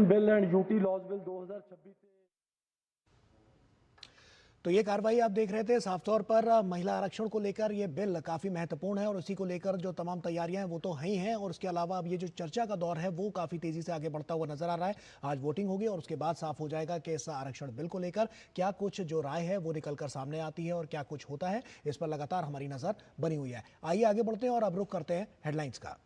आरक्षण bill and UT laws bill 2026 से। तो ये कार्रवाई आप देख रहे थे, साफ तौर पर महिला आरक्षण को लेकर ये बिल काफी महत्वपूर्ण है और उसी को लेकर जो तमाम तैयारियां हैं वो तो हैं ही हैं, और उसके अलावा अब ये जो चर्चा का दौर है वो काफी तेजी से आगे बढ़ता हुआ नजर आ रहा है। आज वोटिंग होगी और उसके बाद साफ हो जाएगा कि इस आरक्षण बिल को लेकर क्या कुछ जो राय है वो निकलकर सामने आती है और क्या कुछ होता है। इस पर लगातार हमारी नजर बनी हुई है। आइए आगे बढ़ते हैं और अब रुख करते हैं हेडलाइंस का।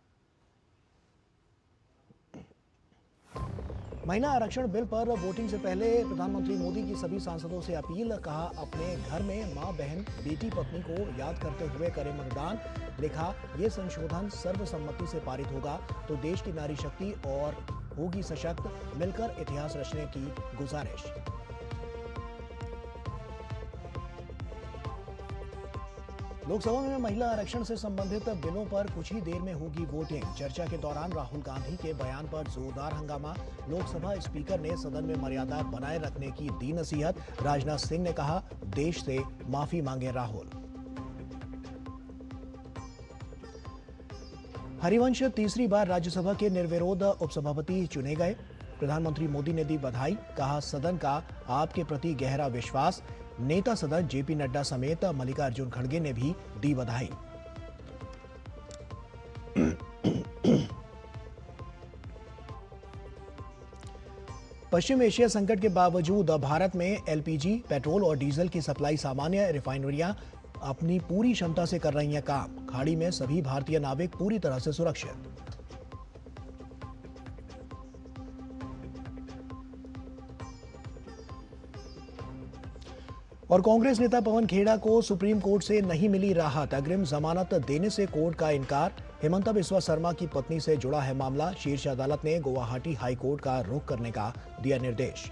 महिला आरक्षण बिल पर वोटिंग से पहले प्रधानमंत्री मोदी की सभी सांसदों से अपील, कहा अपने घर में मां, बहन, बेटी, पत्नी को याद करते हुए करें मतदान। लिखा ये संशोधन सर्वसम्मति से पारित होगा तो देश की नारी शक्ति और होगी सशक्त, मिलकर इतिहास रचने की गुजारिश। लोकसभा में महिला आरक्षण से संबंधित बिलों पर कुछ ही देर में होगी वोटिंग। चर्चा के दौरान राहुल गांधी के बयान पर जोरदार हंगामा। लोकसभा स्पीकर ने सदन में मर्यादा बनाए रखने की दी नसीहत। राजनाथ सिंह ने कहा देश से माफी मांगे राहुल। हरिवंश तीसरी बार राज्यसभा के निर्विरोध उपसभापति चुने गए। प्रधानमंत्री मोदी ने दी बधाई, कहा सदन का आपके प्रति गहरा विश्वास। नेता सदन जेपी नड्डा समेत मल्लिकार्जुन खड़गे ने भी दी बधाई। पश्चिम एशिया संकट के बावजूद भारत में एलपीजी, पेट्रोल और डीजल की सप्लाई सामान्य। रिफाइनरियां अपनी पूरी क्षमता से कर रही हैं काम। खाड़ी में सभी भारतीय नाविक पूरी तरह से सुरक्षित। और कांग्रेस नेता पवन खेड़ा को सुप्रीम कोर्ट से नहीं मिली राहत। अग्रिम जमानत देने से कोर्ट का इनकार। हेमंता बिस्वा शर्मा की पत्नी से जुड़ा है मामला। शीर्ष अदालत ने गुवाहाटी हाई कोर्ट का रुख करने का दिया निर्देश।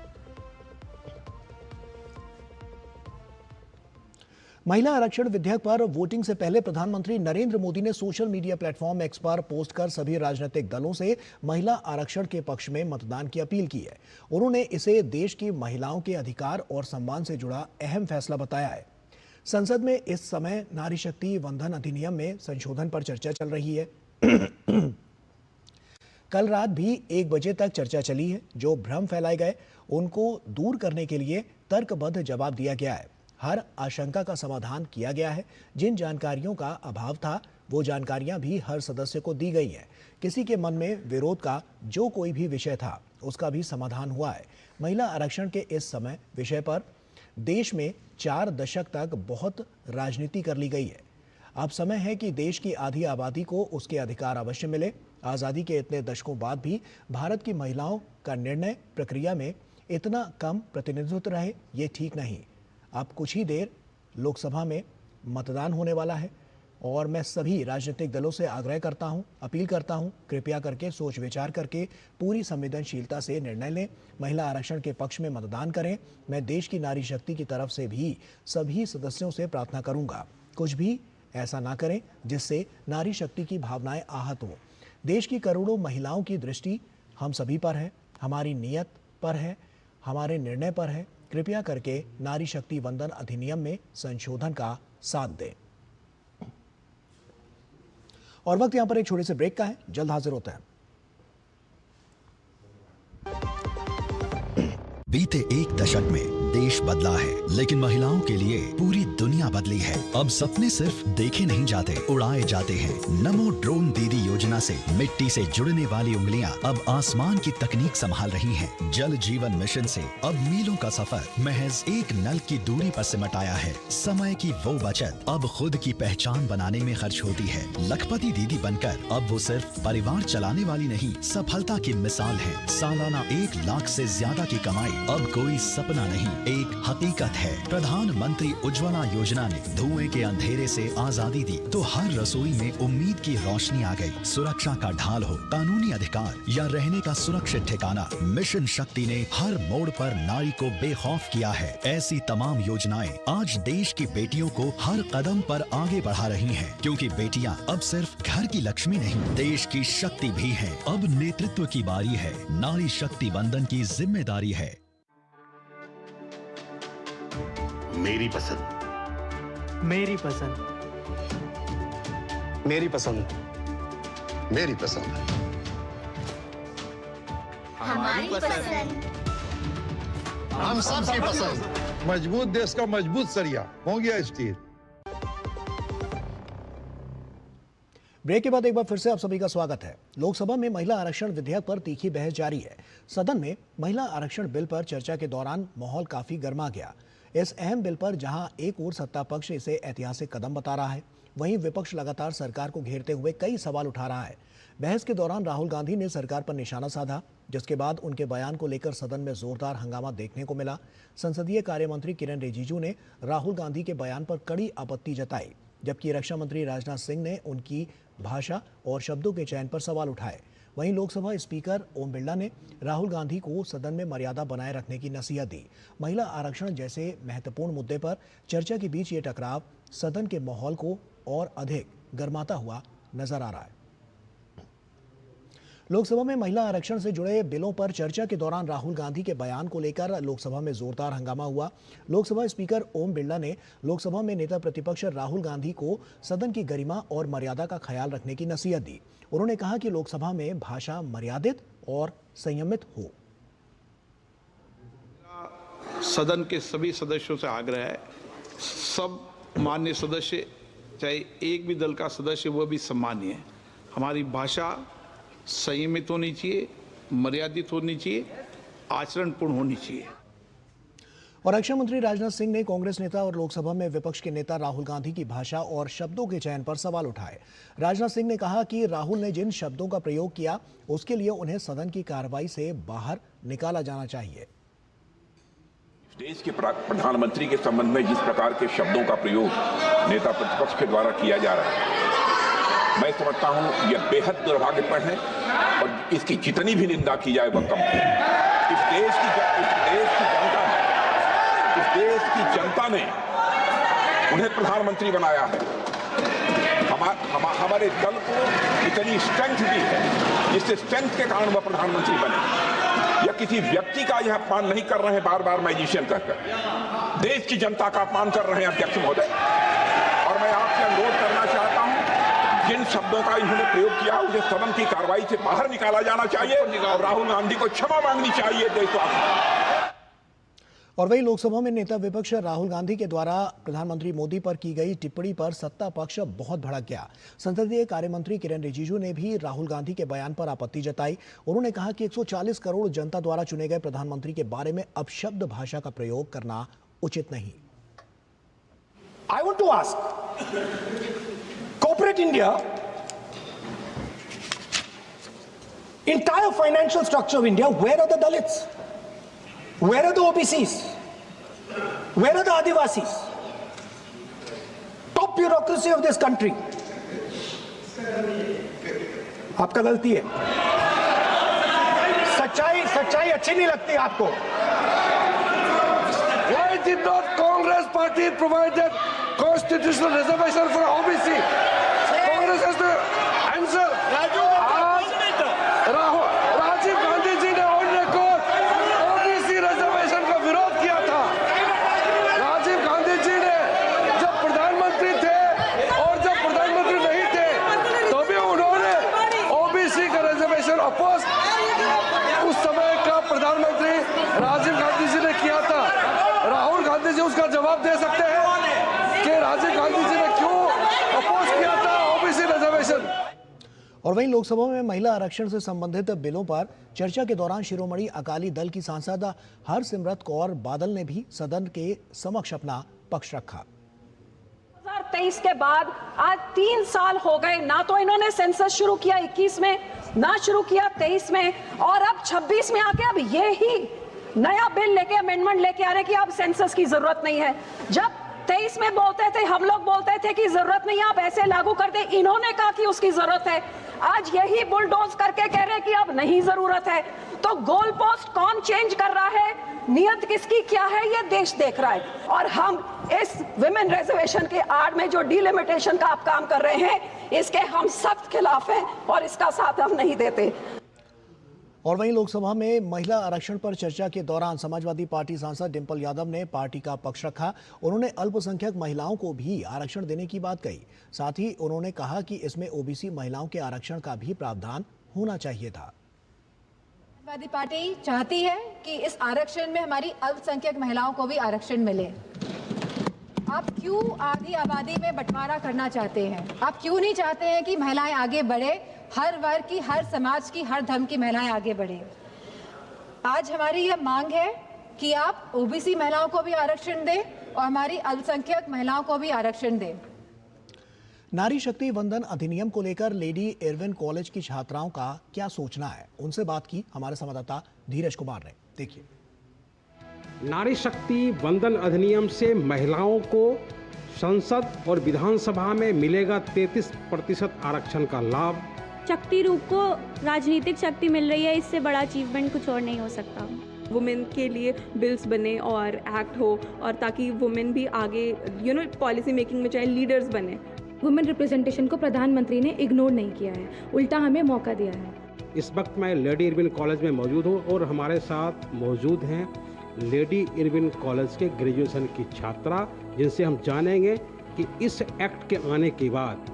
महिला आरक्षण विधेयक पर वोटिंग से पहले प्रधानमंत्री नरेंद्र मोदी ने सोशल मीडिया प्लेटफॉर्म एक्स पर पोस्ट कर सभी राजनीतिक दलों से महिला आरक्षण के पक्ष में मतदान की अपील की है। उन्होंने इसे देश की महिलाओं के अधिकार और सम्मान से जुड़ा अहम फैसला बताया है। संसद में इस समय नारी शक्ति वंदन अधिनियम में संशोधन पर चर्चा चल रही है। कल रात भी 1 बजे तक चर्चा चली है। जो भ्रम फैलाए गए उनको दूर करने के लिए तर्कबद्ध जवाब दिया गया है। हर आशंका का समाधान किया गया है। जिन जानकारियों का अभाव था वो जानकारियां भी हर सदस्य को दी गई हैं। किसी के मन में विरोध का जो कोई भी विषय था उसका भी समाधान हुआ है। महिला आरक्षण के इस समय विषय पर देश में 4 दशक तक बहुत राजनीति कर ली गई है। अब समय है कि देश की आधी आबादी को उसके अधिकार अवश्य मिले। आज़ादी के इतने दशकों बाद भी भारत की महिलाओं का निर्णय प्रक्रिया में इतना कम प्रतिनिधित्व रहे, ये ठीक नहीं। अब कुछ ही देर लोकसभा में मतदान होने वाला है और मैं सभी राजनीतिक दलों से आग्रह करता हूं, अपील करता हूं, कृपया करके सोच विचार करके पूरी संवेदनशीलता से निर्णय लें। महिला आरक्षण के पक्ष में मतदान करें। मैं देश की नारी शक्ति की तरफ से भी सभी सदस्यों से प्रार्थना करूंगा, कुछ भी ऐसा ना करें जिससे नारी शक्ति की भावनाएं आहत हों। देश की करोड़ों महिलाओं की दृष्टि हम सभी पर है, हमारी नीयत पर है, हमारे निर्णय पर है। कृपया करके नारी शक्ति वंदन अधिनियम में संशोधन का साथ दें। और वक्त यहां पर एक छोटे से ब्रेक का है, जल्द हाजिर होते हैं। बीते 1 दशक में देश बदला है, लेकिन महिलाओं के लिए पूरी दुनिया बदली है। अब सपने सिर्फ देखे नहीं जाते, उड़ाए जाते हैं। नमो ड्रोन दीदी योजना से मिट्टी से जुड़ने वाली उंगलियां अब आसमान की तकनीक संभाल रही हैं। जल जीवन मिशन से अब मीलों का सफर महज एक नल की दूरी पर सिमट आया है। समय की वो बचत अब खुद की पहचान बनाने में खर्च होती है। लखपति दीदी बनकर अब वो सिर्फ परिवार चलाने वाली नहीं, सफलता की मिसाल है। सालाना 1 लाख से ज्यादा की कमाई अब कोई सपना नहीं, एक हकीकत है। प्रधानमंत्री उज्ज्वला योजना ने धुएं के अंधेरे से आजादी दी तो हर रसोई में उम्मीद की रोशनी आ गई। सुरक्षा का ढाल हो, कानूनी अधिकार या रहने का सुरक्षित ठिकाना, मिशन शक्ति ने हर मोड़ पर नारी को बेखौफ किया है। ऐसी तमाम योजनाएं आज देश की बेटियों को हर कदम पर आगे बढ़ा रही हैं, क्योंकि बेटियां अब सिर्फ घर की लक्ष्मी नहीं, देश की शक्ति भी हैं। अब नेतृत्व की बारी है, नारी शक्ति वंदन की जिम्मेदारी है। मेरी पसंद, मेरी पसंद, मेरी पसंद, मेरी पसंद। हमारी पसंद। हम सबकी पसंद। मजबूत देश का मजबूत सरिया हो गया स्टील। ब्रेक के बाद एक बार फिर से आप सभी का स्वागत है। लोकसभा में महिला आरक्षण विधेयक पर तीखी बहस जारी है। सदन में महिला आरक्षण बिल पर चर्चा के दौरान माहौल काफी गर्मा गया। इस अहम बिल पर जहां एक ओर सत्ता पक्ष इसे ऐतिहासिक कदम बता रहा है, वहीं विपक्ष लगातार सरकार को घेरते हुए कई सवाल उठा रहा है। बहस के दौरान राहुल गांधी ने सरकार पर निशाना साधा, जिसके बाद उनके बयान को लेकर सदन में जोरदार हंगामा देखने को मिला। संसदीय कार्य मंत्री किरेन रिजिजू ने राहुल गांधी के बयान पर कड़ी आपत्ति जताई, जबकि रक्षा मंत्री राजनाथ सिंह ने उनकी भाषा और शब्दों के चयन पर सवाल उठाए। वहीं लोकसभा स्पीकर ओम बिरला ने राहुल गांधी को सदन में मर्यादा बनाए रखने की नसीहत दी। महिला आरक्षण जैसे महत्वपूर्ण मुद्दे पर चर्चा के बीच ये टकराव सदन के माहौल को और अधिक गर्माता हुआ नजर आ रहा है। लोकसभा में महिला आरक्षण से जुड़े बिलों पर चर्चा के दौरान राहुल गांधी के बयान को लेकर लोकसभा में जोरदार हंगामा हुआ। लोकसभा स्पीकर ओम बिरला ने लोकसभा में नेता प्रतिपक्ष राहुल गांधी को सदन की गरिमा और मर्यादा का ख्याल रखने की नसीहत दी। उन्होंने कहा कि लोकसभा में भाषा मर्यादित और संयमित हो। सदन के सभी सदस्यों से आग्रह है, सब माननीय सदस्य, चाहे एक भी दल का सदस्य, वह भी सम्मानीय है। हमारी भाषा संयमित होनी चाहिए, मर्यादित होनी चाहिए, आचरणपूर्ण होनी चाहिए। और रक्षा मंत्री राजनाथ सिंह ने कांग्रेस नेता और लोकसभा में विपक्ष के नेता राहुल गांधी की भाषा और शब्दों के चयन पर सवाल उठाए। राजनाथ सिंह ने कहा कि राहुल ने जिन शब्दों का प्रयोग किया, उसके लिए उन्हें सदन की कार्रवाई से बाहर निकाला जाना चाहिए। देश के प्रधानमंत्री के संबंध में जिस प्रकार के शब्दों का प्रयोग नेता प्रतिपक्ष के द्वारा किया जा रहा है, मैं समझता हूं यह बेहद दुर्भाग्यपूर्ण है और इसकी जितनी भी निंदा की जाए वह कम है। इस जनता ने उन्हें प्रधानमंत्री बनाया है। हमारे दल को इतनी स्ट्रेंथ दी है, जिससे स्ट्रेंथ के कारण वह प्रधानमंत्री बने। या किसी व्यक्ति का यह अपमान नहीं कर रहे हैं बार बार मैजिशियन कहकर, देश की जनता का अपमान कर रहे हैं अध्यक्ष महोदय। और मैं आपसे अनुरोध करना चाहता हूं, जिन शब्दों का इन्होंने प्रयोग किया उसे सदन की कार्रवाई से बाहर निकाला जाना चाहिए और राहुल गांधी को क्षमा मांगनी चाहिए देशवासियों। और वही लोकसभा में नेता विपक्ष राहुल गांधी के द्वारा प्रधानमंत्री मोदी पर की गई टिप्पणी पर सत्ता पक्ष बहुत भड़क गया। संसदीय कार्य मंत्री किरेन रिजिजू ने भी राहुल गांधी के बयान पर आपत्ति जताई। उन्होंने कहा कि 140 करोड़ जनता द्वारा चुने गए प्रधानमंत्री के बारे में अपशब्द भाषा का प्रयोग करना उचित नहीं। I want to ask, corporate India, entire financial structure of India, where are the Dalits? Where are the OBCs? Where are the Adivasis? Top bureaucracy of this country. आपका गलती है। सच्चाई अच्छी नहीं लगती आपको। Why did not Congress party provided constitutional reservation for OBC? Congress has to answer. Rajiv Gandhi ji ने on record OBC reservation का विरोध किया था। राजीव गांधी जी ने जब प्रधानमंत्री थे और जब प्रधानमंत्री नहीं थे तो भी उन्होंने ओबीसी का रिजर्वेशन अपोज उस समय का प्रधानमंत्री राजीव गांधी जी ने किया था। राहुल गांधी जी उसका जवाब दे सकते हैं कि राजीव गांधी जी ने क्यों अपोज किया था ओबीसी रिजर्वेशन। और वहीं लोकसभा में महिला आरक्षण से संबंधित बिलों पर चर्चा के दौरान शिरोमणि अकाली दल की सांसद हरसिमरत कौर बादल ने भी सदन के समक्ष अपना पक्ष रखा। 2023 के बाद आज 3 साल हो गए, ना तो इन्होंने सेंसस शुरू किया 21 में, ना शुरू किया 23 में, और अब 26 में आके अब ये ही नया बिल लेके, अमेंडमेंट लेके आ रहे कि अब सेंसस की जरूरत नहीं है। जब 23 में बोलते थे, हम लोग बोलते थे कि जरूरत नहीं है, आप ऐसे लागू कर दे, इन्होंने कहा कि उसकी जरूरत है। आज यही बुलडोज करके कह रहे हैं कि अब नहीं जरूरत है। तो गोल पोस्ट कौन चेंज कर रहा है, नियत किसकी क्या है, ये देश देख रहा है। और हम इस विमेन रिजर्वेशन के आड़ में जो डिलिमिटेशन का आप काम कर रहे हैं, इसके हम सख्त खिलाफ हैं और इसका साथ हम नहीं देते। और वहीं लोकसभा में महिला आरक्षण पर चर्चा के दौरान समाजवादी पार्टी सांसद डिंपल यादव ने पार्टी का पक्ष रखा। उन्होंने अल्पसंख्यक महिलाओं को भी आरक्षण देने की बात कही। साथ ही उन्होंने कहा कि इसमें ओबीसी महिलाओं के आरक्षण का भी प्रावधान होना चाहिए था। समाजवादी पार्टी चाहती है कि इस आरक्षण में हमारी अल्पसंख्यक महिलाओं को भी आरक्षण मिले। आप क्यों आधी आबादी में बंटवारा करना चाहते हैं? आप क्यों नहीं चाहते हैं कि महिलाएं आगे बढ़े, हर वर्ग की, हर समाज की, हर धर्म की महिलाएं आगे बढ़े? आज हमारी यह मांग है कि आप ओबीसी महिलाओं को भी आरक्षण दें और हमारी अल्पसंख्यक महिलाओं को भी आरक्षण दें। नारी शक्ति वंदन अधिनियम को लेकर लेडी इरविन कॉलेज की छात्राओं का क्या सोचना है, उनसे बात की हमारे संवाददाता धीरज कुमार ने। देखिए। नारी शक्ति वंदन अधिनियम से महिलाओं को संसद और विधानसभा में मिलेगा 33% आरक्षण का लाभ। शक्ति रूप को राजनीतिक शक्ति मिल रही है, इससे बड़ा अचीवमेंट कुछ और नहीं हो सकता। वुमेन के लिए बिल्स बने और एक्ट हो, और ताकि वुमेन भी आगे पॉलिसी मेकिंग में चाहे लीडर्स बने। वुमेन रिप्रेजेंटेशन को प्रधानमंत्री ने इग्नोर नहीं किया है, उल्टा हमें मौका दिया है। इस वक्त मैं लेडी इरविन कॉलेज में मौजूद हूँ और हमारे साथ मौजूद हैं लेडी इरविन कॉलेज के ग्रेजुएशन की छात्रा, जिनसे हम जानेंगे कि इस एक्ट के आने के बाद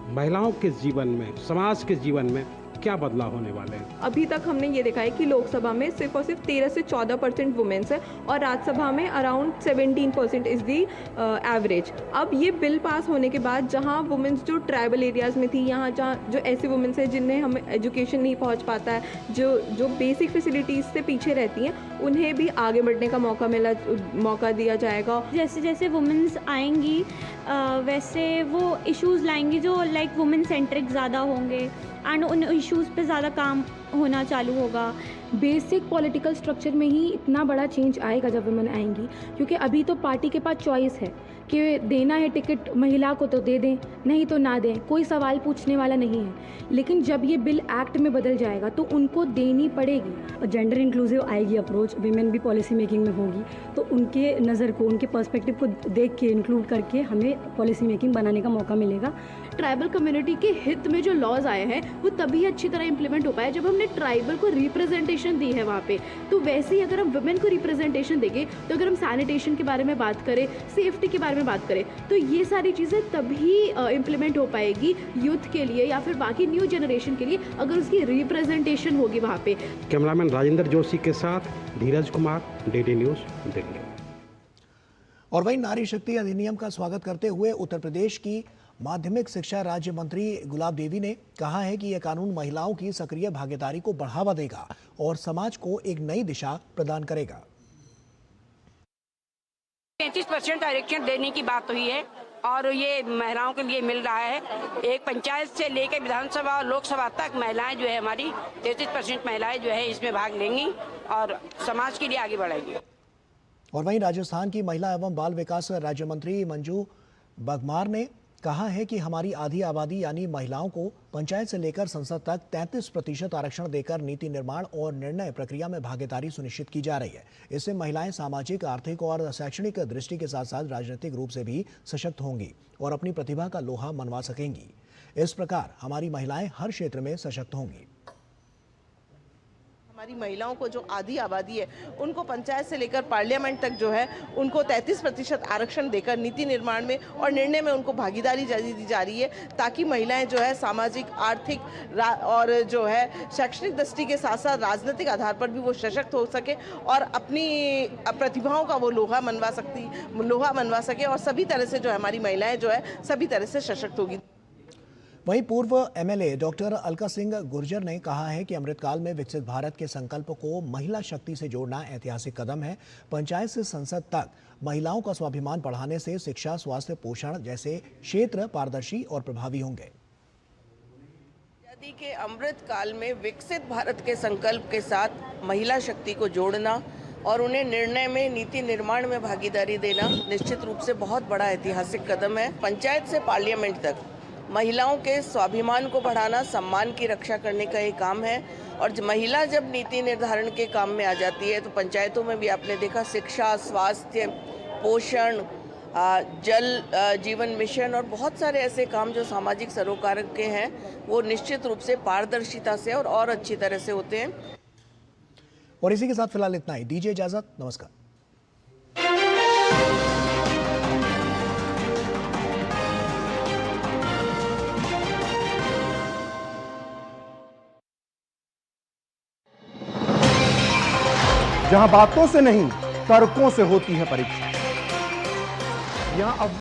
महिलाओं के जीवन में, समाज के जीवन में क्या बदलाव होने वाले हैं। अभी तक हमने ये देखा है कि लोकसभा में सिर्फ और सिर्फ 13 से 14% वुमेन्स है और राज्यसभा में अराउंड 17% इज दी एवरेज। अब ये बिल पास होने के बाद जहाँ वुमेन्स जो ट्राइबल एरियाज़ में थी, यहाँ जहाँ जो ऐसी वुमेन्स है जिन्हें हमें एजुकेशन नहीं पहुँच पाता है, जो बेसिक फैसिलिटीज़ से पीछे रहती हैं, उन्हें भी आगे बढ़ने का मौका दिया जाएगा। जैसे जैसे वुमेन्स आएंगी वैसे वो इश्यूज़ लाएंगी जो लाइक वुमेन सेंट्रिक ज़्यादा होंगे एंड उन इश्यूज़ पे ज़्यादा काम होना चालू होगा। बेसिक पॉलिटिकल स्ट्रक्चर में ही इतना बड़ा चेंज आएगा जब वुमेन आएंगी, क्योंकि अभी तो पार्टी के पास चॉइस है कि देना है टिकट महिला को तो दे दें, नहीं तो ना दें, कोई सवाल पूछने वाला नहीं है। लेकिन जब ये बिल एक्ट में बदल जाएगा तो उनको देनी पड़ेगी। जेंडर इंक्लूसिव आएगी अप्रोच, विमेन भी पॉलिसी मेकिंग में होगी, तो उनके नज़र को, उनके पर्सपेक्टिव को देख के, इंक्लूड करके हमें पॉलिसी मेकिंग बनाने का मौका मिलेगा। ट्राइबल कम्युनिटी के हित में जो लॉज आए हैं वो तभी अच्छी तरह इंप्लीमेंट हो पाए जब हमने ट्राइबल को रिप्रेजेंटेशन दी है वहाँ पे। तो वैसे ही अगर हम वुमेन को रिप्रेजेंटेशन देंगे, तो अगर हम सैनिटेशन के बारे में बात करें, सेफ्टी के बारे में बात करें, तो ये सारी चीज़ें तभी इम्प्लीमेंट हो पाएगी यूथ के लिए या फिर बाकी न्यू जनरेशन के लिए, अगर उसकी रिप्रेजेंटेशन होगी वहाँ पे। कैमरामैन राजेंद्र जोशी के साथ धीरज कुमार, डीडी न्यूज़, दिल्ली। और वहीं नारी शक्ति अधिनियम का स्वागत करते हुए उत्तर प्रदेश की माध्यमिक शिक्षा राज्य मंत्री गुलाब देवी ने कहा है कि यह कानून महिलाओं की सक्रिय भागीदारी को बढ़ावा देगा और समाज को एक नई दिशा प्रदान करेगा। 33% आरक्षण देने की बात हुई है और ये महिलाओं के लिए मिल रहा है। एक पंचायत से लेकर विधानसभा और लोकसभा तक महिलाएं जो है, हमारी 33% महिलाएं जो है इसमें भाग लेंगी और समाज के लिए आगे बढ़ेंगी। और वहीं राजस्थान की महिला एवं बाल विकास राज्य मंत्री मंजू बघमार ने कहा है कि हमारी आधी आबादी यानी महिलाओं को पंचायत से लेकर संसद तक 33% आरक्षण देकर नीति निर्माण और निर्णय प्रक्रिया में भागीदारी सुनिश्चित की जा रही है। इससे महिलाएं सामाजिक, आर्थिक और शैक्षणिक दृष्टि के साथ साथ राजनीतिक रूप से भी सशक्त होंगी और अपनी प्रतिभा का लोहा मनवा सकेंगी। इस प्रकार हमारी महिलाएं हर क्षेत्र में सशक्त होंगी। हमारी महिलाओं को जो आधी आबादी है उनको पंचायत से लेकर पार्लियामेंट तक जो है उनको 33% आरक्षण देकर नीति निर्माण में और निर्णय में उनको भागीदारी दी जा रही है, ताकि महिलाएं जो है सामाजिक, आर्थिक और जो है शैक्षणिक दृष्टि के साथ साथ राजनीतिक आधार पर भी वो सशक्त हो सके और अपनी प्रतिभाओं का वो लोहा मनवा सके और सभी तरह से जो है हमारी महिलाएं जो है सभी तरह से सशक्त होगी। वहीं पूर्व एमएलए डॉक्टर अलका सिंह गुर्जर ने कहा है कि अमृतकाल में विकसित भारत के संकल्प को महिला शक्ति से जोड़ना ऐतिहासिक कदम है। पंचायत से संसद तक महिलाओं का स्वाभिमान बढ़ाने से शिक्षा, स्वास्थ्य, पोषण जैसे क्षेत्र पारदर्शी और प्रभावी होंगे। आजादी के अमृत काल में विकसित भारत के संकल्प के साथ महिला शक्ति को जोड़ना और उन्हें निर्णय में, नीति निर्माण में भागीदारी देना निश्चित रूप से बहुत बड़ा ऐतिहासिक कदम है। पंचायत से पार्लियामेंट तक महिलाओं के स्वाभिमान को बढ़ाना, सम्मान की रक्षा करने का एक काम है। और महिला जब नीति निर्धारण के काम में आ जाती है तो पंचायतों में भी आपने देखा शिक्षा, स्वास्थ्य, पोषण, जल जीवन मिशन और बहुत सारे ऐसे काम जो सामाजिक सरोकार के हैं वो निश्चित रूप से पारदर्शिता से और अच्छी तरह से होते हैं। और इसी के साथ फिलहाल इतना ही। दीजिए इजाजत, नमस्कार। जहां बातों से नहीं तर्कों से होती है परीक्षा। यहां अब